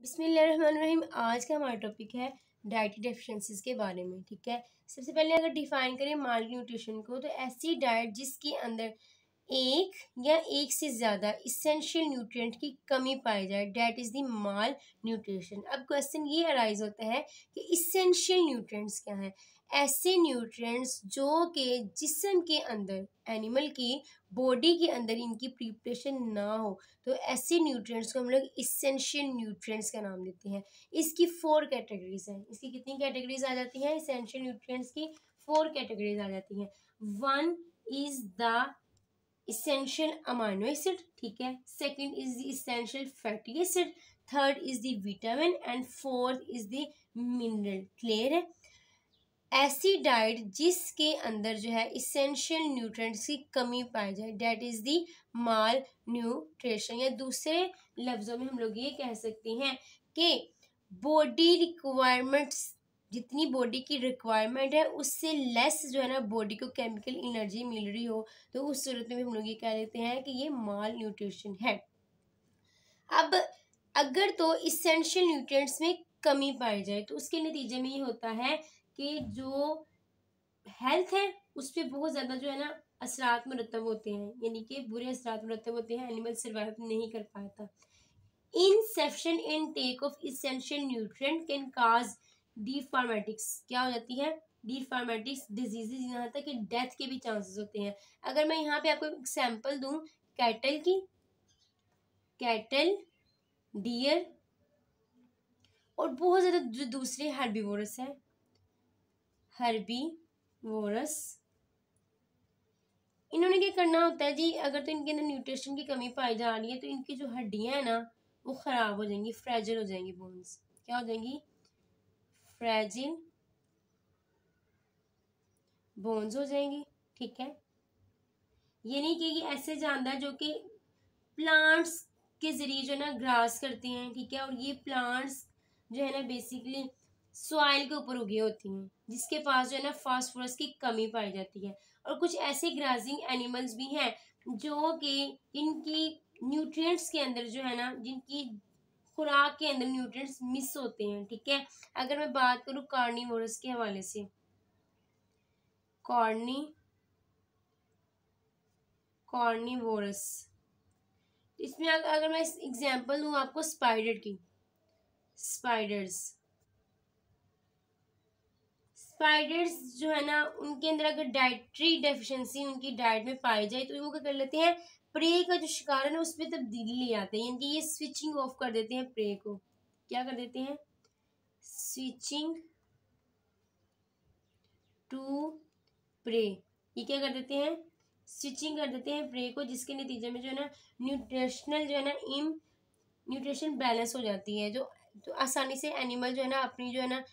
बिस्मिल्लाहिर्रहमानिर्रहीम। आज का हमारा टॉपिक है डाइटरी डेफिशिएंसीज के बारे में। ठीक है, सबसे पहले अगर डिफाइन करें माल न्यूट्रिशन को, तो ऐसी डाइट जिसके अंदर एक या एक से ज़्यादा इसेंशियल न्यूट्रिएंट की कमी पाई जाए, that is the mall nutrition. अब क्वेश्चन ये अराइज होता है कि इसेंशियल न्यूट्रिएंट्स क्या हैं। ऐसे न्यूट्रिएंट्स जो कि जिस्म के अंदर, एनिमल की बॉडी के अंदर इनकी प्रिपरेशन ना हो, तो ऐसे न्यूट्रिएंट्स को हम लोग इसेंशियल न्यूट्रिएंट्स का नाम देते हैं। इसकी 4 कैटेगरीज हैं। इसकी कितनी कैटेगरीज आ जाती हैं? इसेंशियल न्यूट्रिएंट्स की 4 कैटेगरीज आ जाती हैं। 1 is the essential amino acid, ठीक है। Second is the essential fatty acid, third is the vitamin and fourth is the mineral. Clear है? ऐसी डाइट जिसके अंदर जो है इसेंशियल न्यूट्रिएंट्स की कमी पाई जाए, that is the malnutrition. या दूसरे लफ्जों में हम लोग ये कह सकते हैं कि बॉडी रिक्वायरमेंट्स, जितनी बॉडी की रिक्वायरमेंट है उससे लेस जो है ना बॉडी को केमिकल एनर्जी मिल रही हो, तो उस सूरत में भी हम लोग ये कह देते हैं कि ये माल न्यूट्रिशन है। अब अगर तो इसेंशियल न्यूट्रिएंट्स में कमी पाई जाए, तो उसके नतीजे में ये होता है कि जो हेल्थ है उस पर बहुत ज़्यादा जो है ना असरात मुरतब होते हैं, यानी कि बुरे असरात मुरतब होते हैं। एनिमल सर्वाइव नहीं कर पाता। Insufficient intake of essential nutrient can cause deformities. क्या हो जाती है? डिफॉर्मेटिक्स डिजीजेज, यहाँ तक कि डेथ के भी चांसेस होते हैं। अगर मैं यहाँ पे आपको एग्जांपल दूं कैटल की, कैटल, डियर और बहुत ज़्यादा जो दूसरे हर्बीवोरस हैं, हर्बीवोरस, इन्होंने क्या करना होता है जी, अगर तो इनके अंदर न्यूट्रिशन की कमी पाई जा रही है तो इनकी जो हड्डियां हैं ना वो ख़राब हो जाएंगी, फ्रेजिल हो जाएंगी। बोन्स क्या हो जाएंगी? फ्रेजिल बोन्स हो जाएंगी। ठीक है, ये नहीं कि ऐसे जानदार जो कि प्लांट्स के जरिए जो है ना ग्रास करते हैं, ठीक है, और ये प्लांट्स जो है ना बेसिकली सॉइल के ऊपर उगे होती हैं, जिसके पास जो है ना फास्फोरस की कमी पाई जाती है। और कुछ ऐसे ग्रासिंग एनिमल्स भी हैं जो कि इनकी न्यूट्रिएंट्स के अंदर जो है ना, जिनकी खुराक के अंदर न्यूट्रिएंट्स मिस होते हैं। ठीक है, अगर मैं बात करूँ कार्निवोरस के हवाले से, कार्निवोरस, इसमें अगर मैं एग्जांपल दूं आपको स्पाइडर की, स्पाइडर्स जो है ना उनके अंदर अगर डाइटरी डेफिशिएंसी उनकी डाइट में पाई जाए, तो वो क्या कर लेते हैं, प्रे का जो शिकार है ना उस पर तब्दीली ले आते हैं, यानी कि ये स्विचिंग ऑफ कर देते हैं प्रे को। क्या कर देते हैं? Switching to prey. ये क्या कर देते हैं? स्विचिंग कर देते हैं प्रे को, जिसके नतीजे में जो है ना न्यूट्रिशनल जो है ना न्यूट्रिशन बैलेंस हो जाती है, जो तो आसानी से एनिमल जो है ना अपनी जो है ना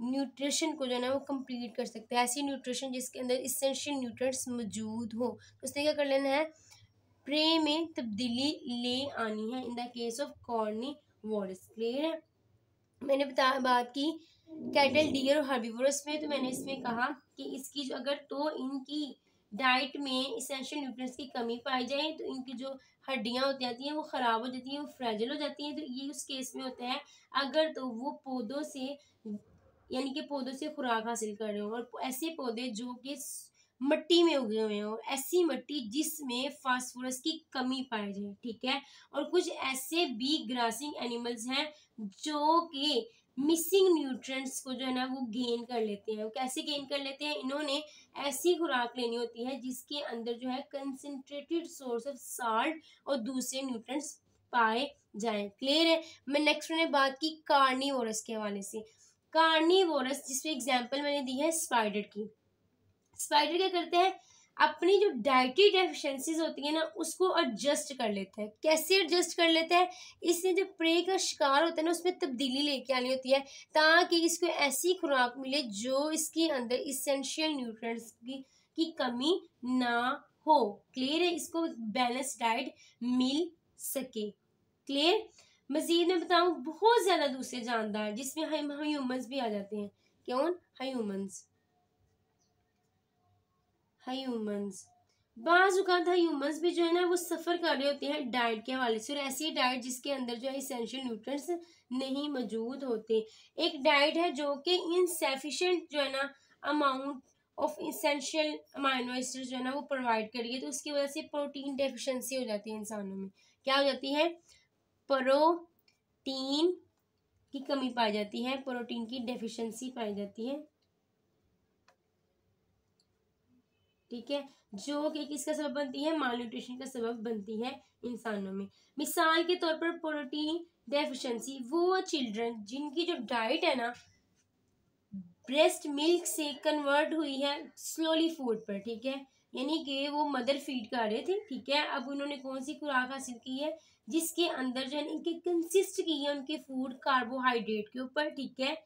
न्यूट्रिशन को जो है ना वो कंप्लीट कर सकते हैं। ऐसी न्यूट्रिशन जिसके अंदर इसेंशियल न्यूट्रिएंट्स मौजूद हो, तो उसने क्या कर लेना है, प्रे में तब्दीली ले आनी है in the case of carnivorous. Clear है? मैंने बात की कैटल, डियर और हर्बीवोरस में, तो मैंने इसमें कहा कि इसकी जो अगर तो इनकी डाइट में इसेंशियल न्यूट्रिएंट्स की कमी पाई जाए, तो इनकी जो हड्डियां हो जाती हैं वो ख़राब हो जाती हैं, वो फ्रेजिल हो जाती हैं। तो ये उस केस में होता है अगर तो वो पौधों से, यानी कि पौधों से खुराक हासिल कर रहे हो, और ऐसे पौधे जो कि मट्टी में उगे हुए हो, ऐसी मट्टी जिसमें फास्फोरस की कमी पाई जाए। ठीक है, और कुछ ऐसे बी ग्रासिंग एनिमल्स हैं जो कि मिसिंग न्यूट्रिएंट्स को जो है ना वो गेन कर लेते हैं। वो कैसे गेन कर लेते हैं? इन्होंने ऐसी खुराक लेनी होती है जिसके अंदर जो है कंसंट्रेटेड सोर्स ऑफ साल्ट और दूसरे न्यूट्रिएंट्स पाए जाएं। क्लियर है? मैं नेक्स्ट मैंने बात की कार्निवोरस के हवाले से। कार्निवोरस जिसमें एग्जांपल मैंने दी है स्पाइडर की। स्पाइडर क्या करते हैं, अपनी जो डाइटरी डेफिशिएंसीज होती है ना उसको एडजस्ट कर लेते हैं। कैसे एडजस्ट कर लेते हैं? इसने जो प्रे का शिकार होता है ना उसमें तब्दीली लेके आनी होती है, ताकि इसको ऐसी खुराक मिले जो इसके अंदर इसेंशियल न्यूट्रिएंट्स की कमी ना हो। क्लियर है? इसको बैलेंस डाइट मिल सके। क्लियर? मजीद मैं बताऊं बहुत ज्यादा दूसरे जानदार जिसमें हम ह्यूमंस भी आ जाते हैं। कौन? ह्यूमंस। बाज़-औक़ात ह्यूमंस भी जो है ना वो सफ़र कर रहे होते हैं डाइट के हवाले से, और ऐसी डाइट जिसके अंदर जो है इसेंशियल न्यूट्रिएंट्स नहीं मौजूद होते। एक डाइट है जो कि इनसफिशिएंट जो है ना amount of essential amino acids जो है ना वो प्रोवाइड कर रही है, तो उसकी वजह से प्रोटीन डेफिशिएंसी हो जाती है इंसानों में। क्या हो जाती है? प्रोटीन की कमी पाई जाती है, प्रोटीन की डेफिशिएंसी पाई जाती है। ठीक है, जो कि किसका सबब बनती है? मालन्यूट्रिशन का सबब बनती है इंसानों में। मिसाल के तौर पर प्रोटीन डेफिशिएंसी वो चिल्ड्रन जिनकी जो डाइट है ना ब्रेस्ट मिल्क से कन्वर्ट हुई है स्लोली फूड पर, ठीक है, यानी कि वो मदर फीड कर रहे थे, ठीक है, अब उन्होंने कौन सी खुराक हासिल की है जिसके अंदर जो है इनके कंसिस्ट की है उनके फूड कार्बोहाइड्रेट के ऊपर, ठीक है,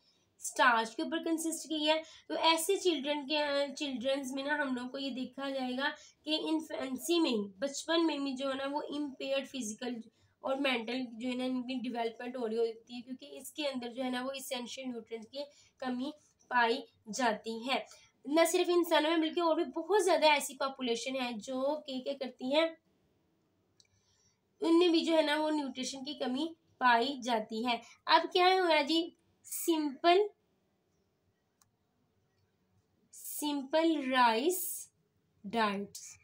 स्टार्च के ऊपर कंसिस्ट की है। तो ऐसे चिल्ड्रंस में ना हम लोग को ये देखा जाएगा कि इन्फेंसी में ही, बचपन में भी जो है ना वो इम्पेयर्ड फिजिकल और मेंटल जो है ना इनकी डेवलपमेंट हो रही होती है, क्योंकि इसके अंदर जो है ना वो इसेंशियल न्यूट्रिएंट्स की कमी पाई जाती है। न सिर्फ इंसानों में बल्कि और भी बहुत ज्यादा ऐसी पॉपुलेशन है जो कि क्या करती हैं, उनमें भी जो है ना वो न्यूट्रिशन की कमी पाई जाती है। अब क्या हुआ जी? सिंपल राइस डाइट्स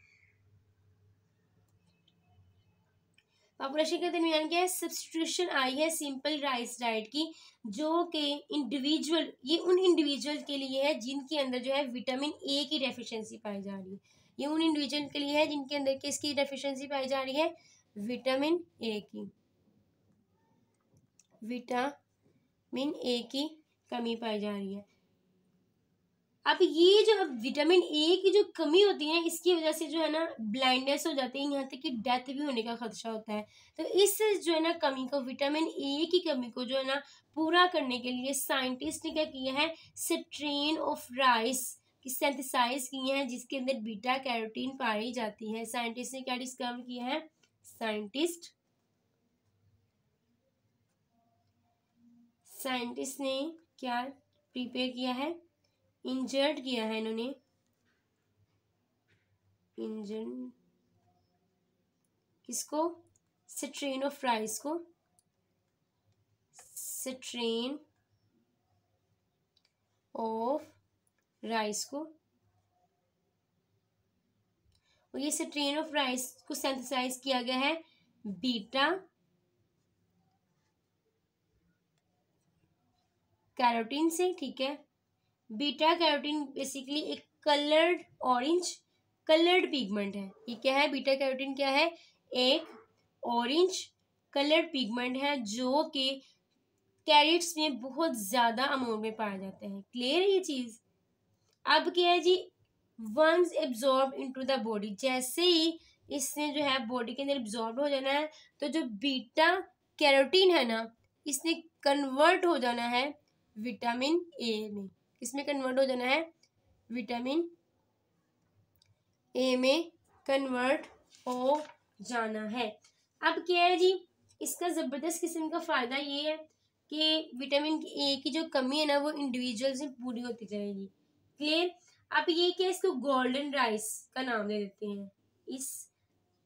पॉपुलेशन के दरमियान क्या है? सब्स्टिट्यूशन आई है सिंपल राइस डाइट की, जो कि इंडिविजुअल, ये उन इंडिविजुअल के लिए है जिनके अंदर जो है विटामिन ए की डेफिशिएंसी पाई जा रही है। ये उन इंडिविजुअल के लिए है जिनके अंदर किसकी डेफिशिएंसी पाई जा रही है? विटामिन ए की, विटामिन ए की कमी पाई जा रही है। अब ये जो विटामिन ए की जो कमी होती है इसकी वजह से जो है ना ब्लाइंडनेस हो जाती है, यहाँ तक कि डेथ भी होने का खदशा होता है। तो इस जो है ना कमी को, विटामिन ए की कमी को जो है ना पूरा करने के लिए साइंटिस्ट ने क्या किया है? स्ट्रेन ऑफ राइस की सिंथेसाइज की है जिसके अंदर बीटा कैरोटीन पाई जाती है। साइंटिस्ट ने क्या डिस्कवर किया है? साइंटिस्ट ने क्या प्रिपेयर किया है? इंजर्ड किया है इन्होंने, इंजन किसको? स्ट्रेन ऑफ राइस को, स्ट्रेन ऑफ राइस को, और ये स्ट्रेन ऑफ राइस को सिंथेसाइज किया गया है बीटा कैरोटीन से, ठीक है। बीटा कैरोटीन बेसिकली एक कलर्ड ऑरेंज कलर्ड पिगमेंट है। ये क्या है? बीटा कैरोटीन क्या है? एक ऑरेंज कलर्ड पिगमेंट है जो कि कैरेट्स में बहुत ज्यादा अमाउंट में पाया जाता है। क्लियर है ये चीज? अब क्या है जी? Once absorb into the body, जैसे ही इसने जो है बॉडी के अंदर एब्जॉर्ब हो जाना है तो जो बीटा कैरोटीन है ना इसने कन्वर्ट हो जाना है विटामिन ए में। किसमें कन्वर्ट हो जाना है? विटामिन ए में कन्वर्ट हो जाना है। अब क्या है जी? इसका जबरदस्त किस्म का फायदा ये है कि विटामिन ए की जो कमी है ना वो इंडिविजुअल से पूरी होती जाएगी। क्लियर? अब ये क्या, इसको गोल्डन राइस का नाम दे देते हैं। इस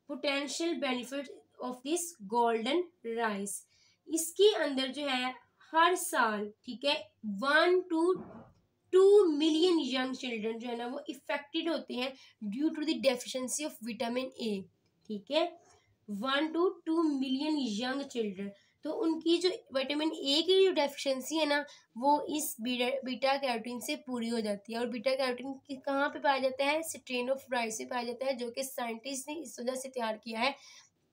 potential benefit of this golden rice, इसके अंदर जो है हर साल, ठीक है, 1 to 2 मिलियन यंग चिल्ड्रन जो है ना वो इफेक्टेड होते हैं due to the deficiency of vitamin A, ठीक है, 1 to 2 मिलियन यंग चिल्ड्रन। तो उनकी जो विटामिन ए की जो डेफिशिएंसी है ना वो इस बीटा कैरोटीन से पूरी हो जाती है। और बीटा कैरोटीन कहाँ पे पाया जाता है? स्ट्रेन ऑफ राइस से पाया जाता है, जो कि साइंटिस्ट ने इस वजह से तैयार किया है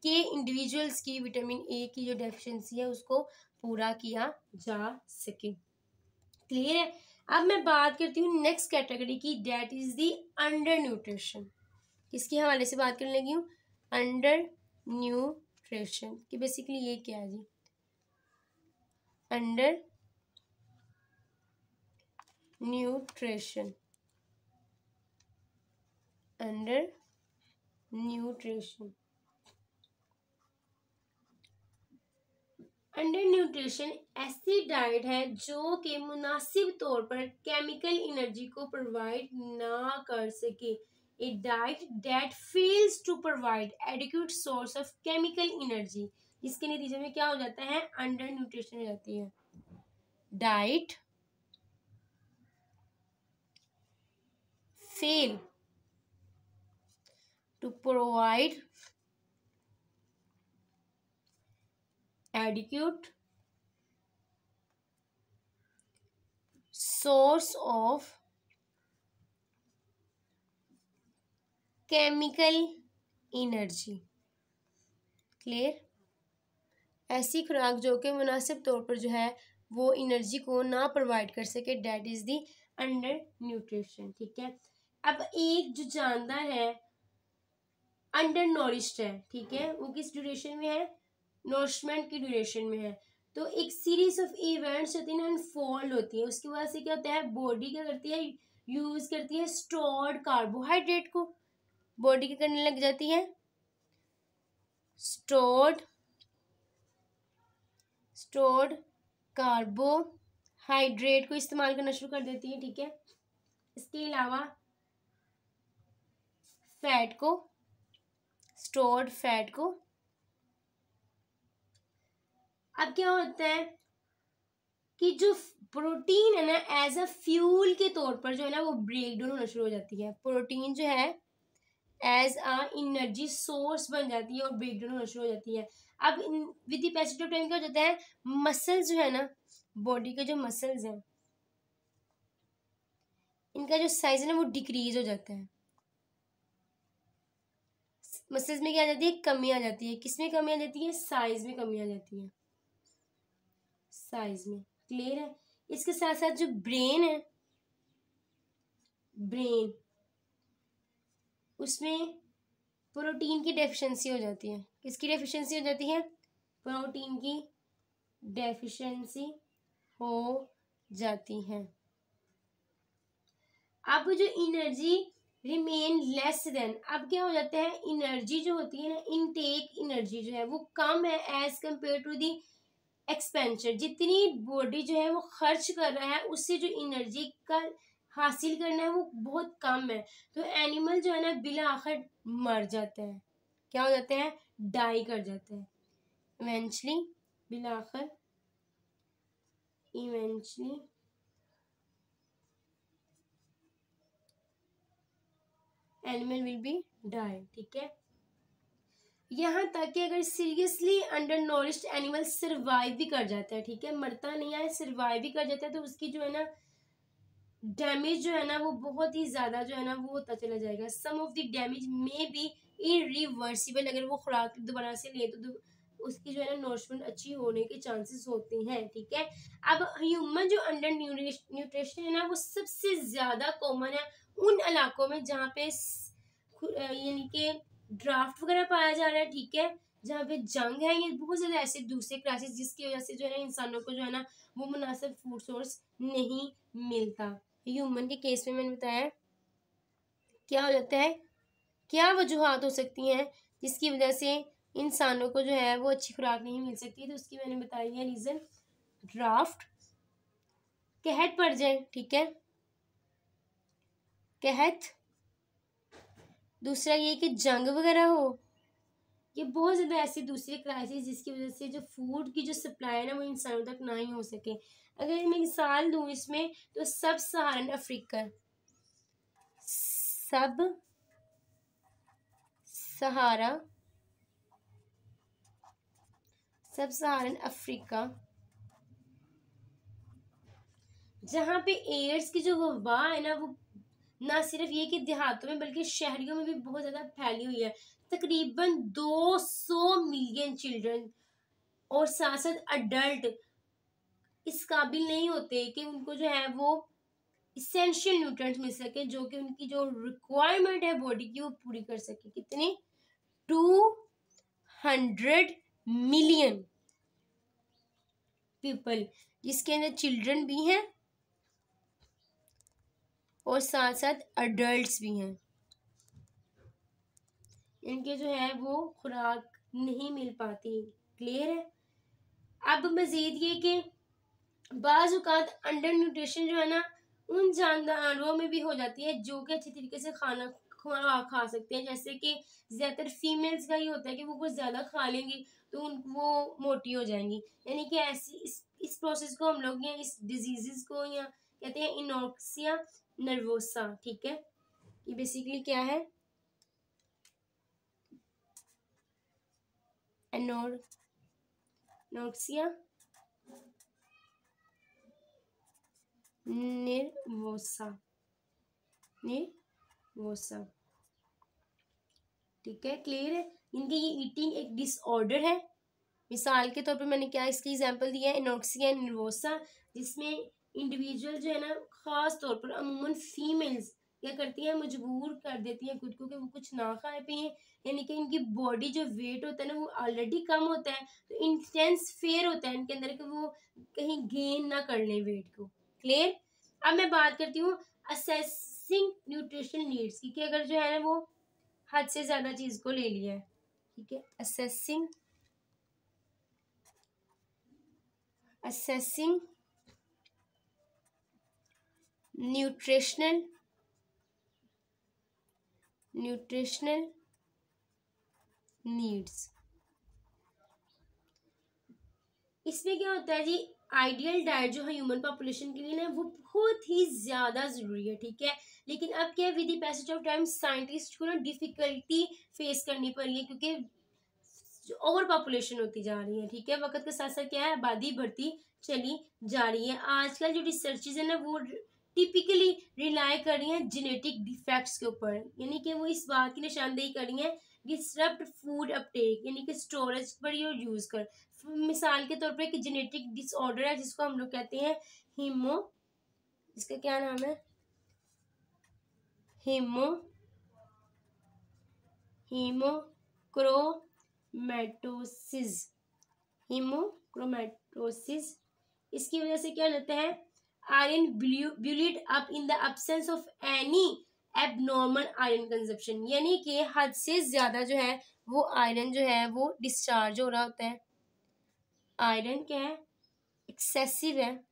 कि इंडिविजुअल्स की विटामिन ए की जो डेफिशिएंसी है उसको पूरा किया जा सके। क्लियर है? अब मैं बात करती हूँ नेक्स्ट कैटेगरी की, that is the undernutrition. किसके हवाले से बात करने लगी हूँ? अंडर न्यूट्रिशन कि बेसिकली ये क्या है जी? Under nutrition, under nutrition, under nutrition ऐसी डाइट है जो कि मुनासिब तौर पर केमिकल एनर्जी को प्रोवाइड ना कर सके। A diet that fails to provide adequate source of chemical energy, जिसके नतीजे में क्या हो जाता है, अंडर न्यूट्रिशन हो जाती है। Diet fail to provide adequate source of chemical energy। Clear? ऐसी खुराक जो कि मुनासिब तौर पर जो है वो एनर्जी को ना प्रोवाइड कर सके, that is the undernutrition. ठीक है, अब एक जो जानदार है अंडर नॉरिश्ड है, ठीक है, वो किस ड्यूरेशन में है, नॉरिशमेंट की ड्यूरेशन में है। तो एक सीरीज ऑफ इवेंट्स होती है, अनफोल्ड होती है, उसकी वजह से क्या होता है, बॉडी क्या करती है, यूज करती है स्टोर्ड कार्बोहाइड्रेट को, बॉडी क्या करने लग जाती है, स्टोर्ड कार्बोहाइड्रेट को इस्तेमाल करना शुरू कर देती है। ठीक है, इसके अलावा फैट को, स्टोर्ड फैट को। अब क्या होता है कि जो प्रोटीन है ना, एज अ फ्यूल के तौर पर जो है ना वो ब्रेक डाउन होना शुरू हो जाती है। प्रोटीन जो है एज अ एनर्जी सोर्स बन जाती है और ब्रेक डाउन होना शुरू हो जाती है। अब with the passage of time क्या हो जाता है, मसल्स जो है ना, बॉडी के जो मसल्स हैं, इनका जो साइज है ना वो डिक्रीज हो जाता है। मसल्स में क्या आ जाती है, कमी आ जाती है। किसमें कमी आ जाती है, साइज में कमी आ जाती है, साइज में। क्लियर है? इसके साथ साथ जो ब्रेन है, ब्रेन उसमें प्रोटीन की डेफिशिएंसी हो जाती है। किसकी डेफिशिएंसी हो जाती है, प्रोटीन की डेफिशिएंसी हो जाती है। अब जो एनर्जी रिमेन लेस देन, अब क्या हो जाता है, एनर्जी जो होती है ना, इनटेक एनर्जी जो है वो कम है as compare to the expenditure. जितनी बॉडी जो है वो खर्च कर रहा है उससे जो एनर्जी का हासिल करना है वो बहुत कम है। तो एनिमल जो है ना बिला आखिर मर जाते हैं, क्या हो जाते हैं, डाई कर जाते हैं इवेंचुअली, बिला आखिर eventually animal will be die. ठीक है, यहाँ तक कि अगर seriously undernourished animal survive भी कर जाता है, ठीक है, मरता नहीं है, सर्वाइव भी कर जाता है, तो उसकी जो है ना डैमेज जो है ना वो बहुत ही ज्यादा जो है ना वो होता चला जाएगा। Some of the damage may be irreversible, अगर वो खुराक दोबारा से ले तो उसकी जो है ना नॉरिशमेंट अच्छी होने के चांसेस होते हैं। ठीक है, अब ह्यूमन जो अंडर न्यूट्रिशन है ना वो सबसे ज्यादा कॉमन है उन इलाकों में जहाँ पे यानी कि ड्राफ्ट वगैरह पाया जा रहा है। ठीक है, जहाँ पे जंग है, ये बहुत ज्यादा ऐसे दूसरे क्राइसिस जिसकी वजह से जो है ना इंसानों को जो है ना वो मुनासिब फूड सोर्स नहीं मिलता। ह्यूमन के केस में मैंने बताया क्या हो जाता है, क्या वजूहात हो सकती हैं जिसकी वजह से इंसानों को जो है वो अच्छी खुराक नहीं मिल सकती। तो उसकी मैंने बताई है रीजन, ड्राफ्ट, कहत पड़ जाए, ठीक है, कहत, दूसरा ये कि जंग वगैरह हो, ये बहुत ज़्यादा ऐसी दूसरी क्राइसिस जिसकी वजह से जो फूड की जो सप्लाई है ना वो इंसानों तक ना ही हो सके। अगर मैं मिसाल दूँ इसमें तो सब सहारन अफ्रीका, सब सहारन अफ्रीका, जहाँ पे एड्स की जो वबा है ना वो ना सिर्फ ये कि देहातों में बल्कि शहरियों में भी बहुत ज़्यादा फैली हुई है। तकरीबन 200 मिलियन चिल्ड्रन और साथ साथ अडल्ट इस काबिल नहीं होते कि उनको जो है वो इसेंशियल न्यूट्रिएंट्स मिल सके, जो कि उनकी जो रिक्वायरमेंट है बॉडी की वो पूरी कर सके। कितने, 200 मिलियन पीपल, जिसके अंदर चिल्ड्रन भी हैं और साथ साथ अडल्ट्स भी हैं, इनके जो है वो खुराक नहीं मिल पाती। क्लियर है? अब मजीद ये कि बाज़ औक़ात अंडर न्यूट्रिशन जो है ना उन जानदारों में भी हो जाती है जो कि अच्छी तरीके से खाना खा सकते हैं। जैसे कि ज़्यादातर फीमेल्स का ये होता है कि वो कुछ ज़्यादा खा लेंगी तो वो मोटी हो जाएंगी। यानी कि ऐसी इस प्रोसेस को हम लोग या इस डिजीज़ को या कहते हैं इनॉक्सिया नर्वोसा। ठीक है, ये बेसिकली क्या है, एनोक्सिया नर्वोसा। ठीक है, क्लियर है। इनकी ये ईटिंग एक डिसऑर्डर है। मिसाल के तौर पर मैंने क्या इसकी एग्जांपल दिया है, एनोक्सिया नर्वोसा, जिसमें इंडिविजुअल जो है ना, खास तौर पर अमूमन फीमेल्स क्या करती हैं, मजबूर कर देती हैं खुद को कि वो कुछ ना खाए पिए। यानी कि इनकी बॉडी जो वेट होता है ना वो ऑलरेडी कम होता है, तो इंटेंस फेयर होता है इनके अंदर कि वो कहीं गेन ना कर लें वेट को। क्लियर। अब मैं बात करती हूँ असेसिंग न्यूट्रिशनल नीड्स की, कि अगर जो है ना वो हद से ज्यादा चीज को ले लिया है। ठीक है, असेसिंग न्यूट्रिशनल नीड्स। इसमें क्या होता है जी, आइडियल डाइट जो है ह्यूमन पॉपुलेशन के लिए ना वो बहुत ही ज्यादा जरूरी है। ठीक है, लेकिन अब क्या with the passage of time scientist को ना डिफिकल्टी फेस करनी पड़ रही है, क्योंकि ओवर पॉपुलेशन होती जा रही है। ठीक है, वक्त के साथ साथ क्या है, आबादी बढ़ती चली जा रही है। आजकल जो रिसर्चेज है ना वो टिपिकली रिलाई कर रही हैं जेनेटिक डिफेक्ट्स के ऊपर, यानी कि वो इस बात की निशानदेही कर रही हैं डिसरप्ट फूड अपटेक, यानी कि स्टोरेज पर यूज कर। मिसाल के तौर पर एक जेनेटिक डिसऑर्डर है जिसको हम लोग कहते हैं इसका क्या नाम है, हीमोक्रोमैटोसिस। इसकी वजह से क्या होता है, iron build up in the absence of any abnormal iron consumption, यानी कि हद से ज्यादा जो है वो आयरन जो है वो डिस्चार्ज हो रहा होता है। आयरन क्या है, एक्सेसिव है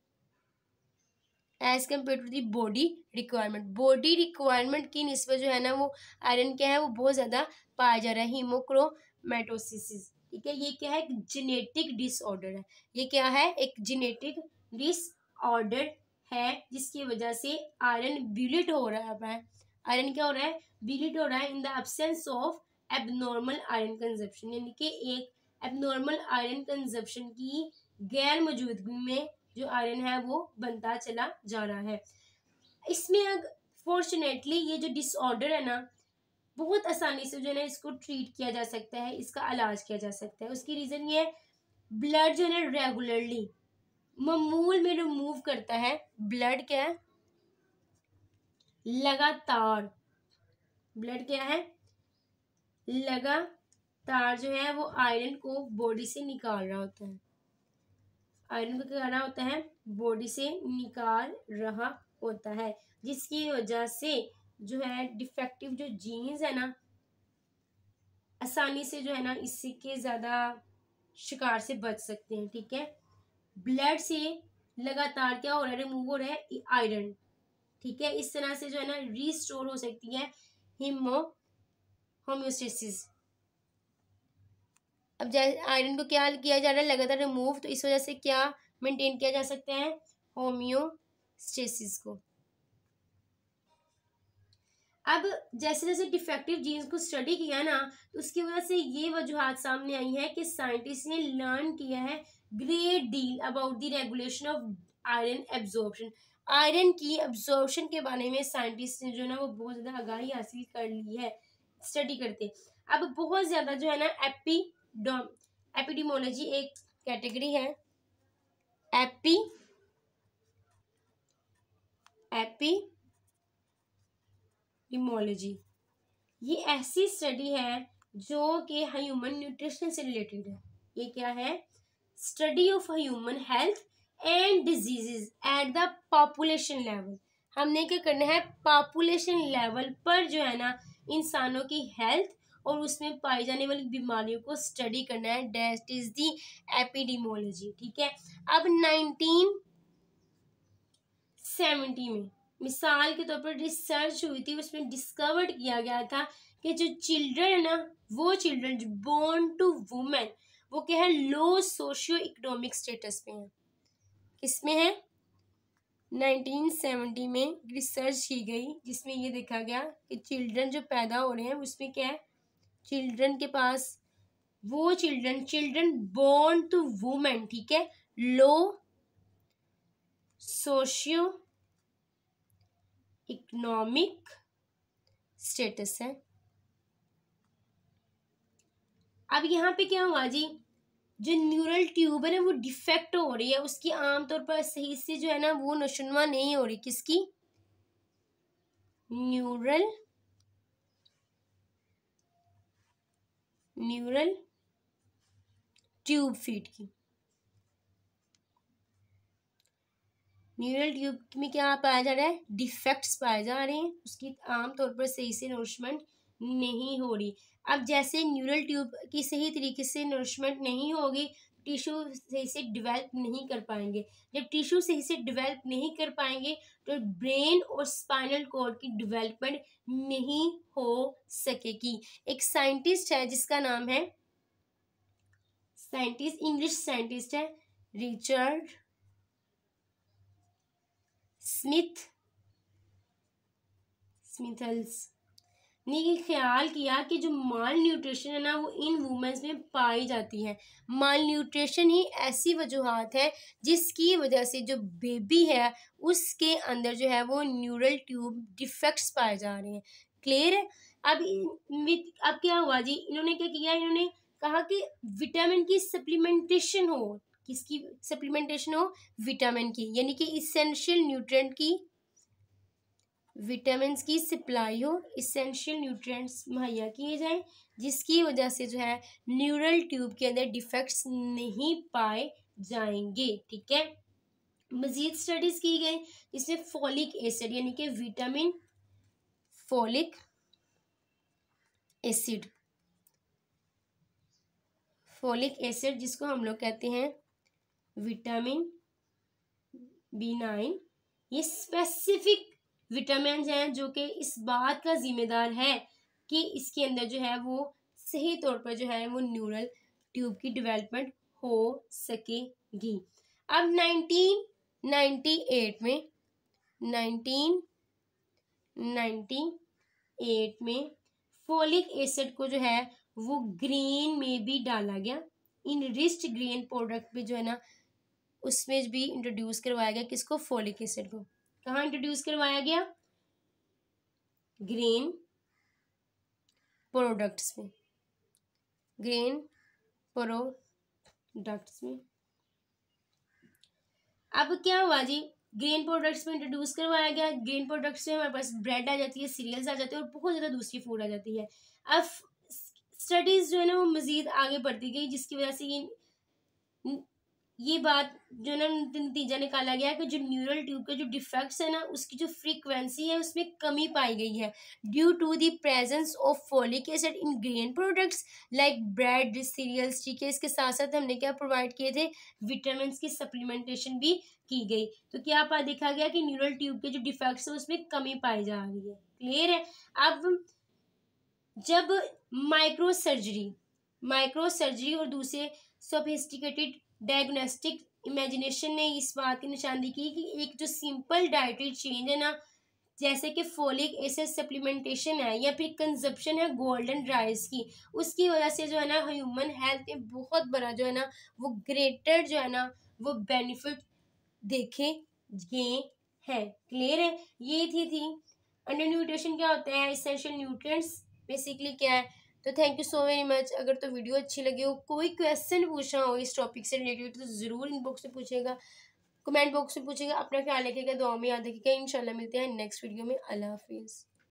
as compare to the body requirement. Body requirement की निस्बत जो है ना वो आयरन क्या है वो बहुत ज़्यादा पाया जा रहा है, हीमोक्रोमैटोसिस। ठीक है, ये क्या है, एक जेनेटिक डिसऑर्डर है। ये क्या है, एक जेनेटिक डिसऑर्डर है जिसकी वजह से आयरन ब्यूलिट हो रहा है। आयरन क्या हो रहा है, ब्यूलिट हो रहा है इन the absence of abnormal iron consumption, यानी कि एक एबनॉर्मल आयरन कंजप्शन की गैर मौजूदगी में जो आयरन है वो बनता चला जा रहा है। इसमें अगर फॉर्चुनेटली ये जो डिसऑर्डर है ना बहुत आसानी से जो है ना इसको ट्रीट किया जा सकता है, इसका इलाज किया जा सकता है। उसकी रीजन ये है, ब्लड जो है ना रेगुलरली मामूल में रिमूव करता है। ब्लड क्या है, लगातार ब्लड क्या है, लगातार जो है वो आयरन को बॉडी से निकाल रहा होता है। आयरन को क्या रहा होता है, बॉडी से निकाल रहा होता है, जिसकी वजह से जो है डिफेक्टिव जो जीन्स है ना आसानी से जो है ना इसके ज़्यादा शिकार से बच सकते हैं। ठीक है, ब्लड से लगातार क्या हो रहा है, रिमूव हो रहा है आयरन। ठीक है, इस तरह से जो है ना रीस्टोर हो सकती है होम्योस्टेसिस। अब जैसे आयरन को क्या किया जा रहा है, लगातार रिमूव, तो इस वजह से क्या मेंटेन किया जा सकता है, होम्योस्टेसिस को। अब जैसे जैसे डिफेक्टिव जीन्स को स्टडी किया ना तो उसकी वजह से ये वजूहात सामने आई है कि साइंटिस्ट ने लर्न किया है great deal about the regulation of iron absorption. Iron की एब्जॉर्प्शन के बारे में साइंटिस्ट ने जो है ना वो बहुत ज़्यादा आगाही हासिल कर ली है स्टडी करते। अब बहुत ज़्यादा जो है ना एपिडेमोलॉजी एक कैटेगरी है, एपिडेमोलॉजी। ये ऐसी स्टडी है जो कि ह्यूमन न्यूट्रिशन से रिलेटेड है। ये क्या है, study of human health and diseases at the population level. हमने क्या करना है, पॉपुलेशन लेवल पर जो है ना इंसानों की हेल्थ और उसमें पाई जाने वाली बीमारियों को स्टडी करना है, दैट इज दी एपिडेमोलॉजी। ठीक है, अब 1970 में मिसाल के तौर पर रिसर्च हुई थी, उसमें डिस्कवर्ड किया गया था कि जो चिल्ड्रन है ना, वो चिल्ड्रन जो बोर्न टू वुमेन, वो क्या है, लो सोशियो इकोनॉमिक स्टेटस पे है। किसमें है? 1970 में रिसर्च की गई, जिसमें ये देखा गया कि चिल्ड्रन जो पैदा हो रहे हैं उसमें क्या है, चिल्ड्रन के पास, वो चिल्ड्रन बोर्न टू वुमेन, ठीक है, लो सोशियो इकोनॉमिक स्टेटस है। अब यहाँ पे क्या हुआ जी, जो न्यूरल ट्यूब है ना वो डिफेक्ट हो रही है, उसकी आमतौर पर सही से जो है ना वो नशोनुमा नहीं हो रही। किसकी? न्यूरल ट्यूब फीट की। न्यूरल ट्यूब में क्या पाया जा रहा है? डिफेक्ट्स पाए जा रहे हैं, उसकी आमतौर पर सही से नरिशमेंट नहीं हो रही। अब जैसे न्यूरल ट्यूब की सही तरीके से नरिशमेंट नहीं होगी, टिश्यू सही से डेवलप नहीं कर पाएंगे। जब टिश्यू सही से डेवलप नहीं कर पाएंगे तो ब्रेन और स्पाइनल कॉर्ड की डेवलपमेंट नहीं हो सकेगी। एक साइंटिस्ट है जिसका नाम है, साइंटिस्ट, इंग्लिश साइंटिस्ट है, रिचर्ड स्मिथल्स ने ये ख्याल किया कि जो माल न्यूट्रिशन है ना वो इन वुमेन्स में पाई जाती है। माल न्यूट्रिशन ही ऐसी वजूहात है जिसकी वजह से जो बेबी है उसके अंदर जो है वो न्यूरल ट्यूब डिफेक्ट्स पाए जा रहे हैं। क्लियर है? अब क्या हुआ जी, इन्होंने क्या किया, इन्होंने कहा कि विटामिन की सप्लीमेंटेशन हो। किसकी सप्लीमेंटेशन हो? विटामिन की, यानी कि इसेंशियल न्यूट्रिएंट की, विटामिन की सप्लाई हो, इसेंशियल न्यूट्रिएंट्स मुहैया किए जाएं, जिसकी वजह से जो है न्यूरल ट्यूब के अंदर डिफेक्ट्स नहीं पाए जाएंगे। ठीक है, मजीद स्टडीज की गई जिसमें फॉलिक एसिड यानी कि विटामिन फॉलिक एसिड जिसको हम लोग कहते हैं विटामिन B9, ये स्पेसिफिक विटामिन हैं जो कि इस बात का जिम्मेदार है कि इसके अंदर जो है वो सही तौर पर जो है वो न्यूरल ट्यूब की डेवलपमेंट हो सकेगी। अब 1998 में फोलिक एसिड को जो है वो ग्रेन में भी डाला गया, इन रिच्ड ग्रेन प्रोडक्ट भी जो है ना उसमें भी इंट्रोड्यूस करवाया गया। किसको? फोलिक एसिड को। कहाँ इंट्रोड्यूस करवाया गया? ग्रेन प्रोडक्ट्स में, ग्रेन प्रोडक्ट्स में। अब क्या हुआ जी, ग्रेन प्रोडक्ट्स में इंट्रोड्यूस करवाया गया। ग्रेन प्रोडक्ट्स में हमारे पास ब्रेड आ जाती है, सीरियल्स आ जाते हैं और बहुत ज़्यादा दूसरी फूड आ जाती है। अब स्टडीज़ जो है ना वो मज़ीद आगे बढ़ती गई, जिसकी वजह से ये बात जो ना नतीजा निकाला गया कि जो न्यूरल ट्यूब के जो डिफेक्ट्स है ना उसकी जो फ्रीक्वेंसी है उसमें कमी पाई गई है due to the presence of folic acid in grain products like bread, cereals. ठीक है, इसके साथ साथ हमने क्या प्रोवाइड किए थे? विटामिन की सप्लीमेंटेशन भी की गई। तो क्या देखा गया कि न्यूरल ट्यूब के जो डिफेक्ट्स है उसमें कमी पाई जा रही है। क्लियर है? अब जब माइक्रो सर्जरी और दूसरे सोफिस्टिकेटेड डायग्नोस्टिक इमेजिनेशन ने इस बात की निशानदेही की कि एक जो सिंपल डाइटरी चेंज है ना, जैसे कि फोलिक एसिड सप्लीमेंटेशन है या फिर कंजप्शन है गोल्डन राइस की, उसकी वजह से जो है ना ह्यूमन हेल्थ में बहुत बड़ा जो है ना वो ग्रेटर जो है ना वो बेनिफिट देखे गए हैं। क्लियर है? ये थी अंडर न्यूट्रिशन क्या होता है, एसेंशियल न्यूट्रिएंट्स बेसिकली क्या है। तो thank you so very much. अगर तो वीडियो अच्छी लगी हो, कोई क्वेश्चन पूछना हो इस टॉपिक से रिलेटेड तो ज़रूर इनबॉक्स में पूछेगा, कमेंट बॉक्स में पूछेगा। अपना ख्याल रखिएगा, दुआ में याद रखिएगा। इंशाल्लाह मिलते हैं नेक्स्ट वीडियो में। अल्लाह हाफिज़।